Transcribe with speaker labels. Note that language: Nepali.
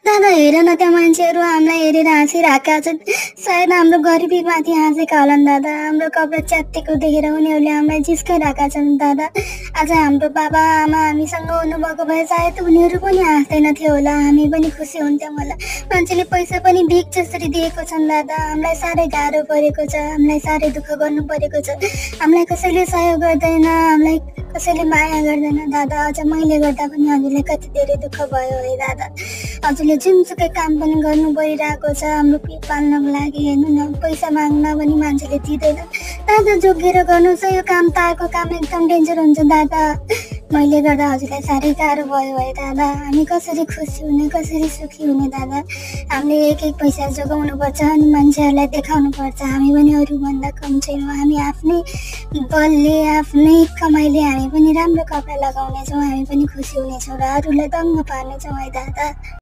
Speaker 1: दादा हेर न त्यहाँ मान्छेहरू हामीलाई हेरेर हाँसिरहेका छन्। सायद हाम्रो गरिबीमाथि हाँसेका होलान् दादा। हाम्रो कपडा च्यात्तिएको देखेर उनीहरूले हामीलाई जिस्काइरहेका छन् दादा। आज हाम्रो बाबा आमा हामीसँग हुनुभएको भए सायद उनीहरू पनि हाँस्दैनथ्यो होला, हामी पनि खुसी हुन्थ्यौँ होला। मान्छेले पैसा पनि भिख जसरी दिएको छन् दादा। हामीलाई साह्रै गाह्रो परेको छ, हामीलाई साह्रै दुःख गर्नु परेको छ। हामीलाई कसैले सहयोग गर्दैन, हामीलाई कसैले माया गर्दैन दादा। अझ मैले गर्दा पनि हजुरलाई कति धेरै दुःख भयो है दादा। हजुरले जुनसुकै काम पनि गर्नु परिरहेको छ हाम्रो पेट पाल्नको लागि। हेर्नु न, पैसा माग्न पनि मान्छेले दिँदैन दादा। जोगिएर गर्नुहोस् है, यो काम तारको काम एकदम डेन्जर हुन्छ दादा। मैले गर्दा हजुरलाई साह्रै गाह्रो भयो है दादा। हामी कसरी खुसी हुने, कसरी सुखी हुने दादा। हामीले एक एक पैसा जोगाउनुपर्छ अनि मान्छेहरूलाई देखाउनुपर्छ हामी पनि अरूभन्दा कम छैनौँ। हामी आफ्नै बलले, आफ्नै कमाइले हामी पनि राम्रो कपडा लगाउनेछौँ, हामी पनि खुसी हुनेछौँ र अरूलाई दङ्ग पार्नेछौँ है दादा।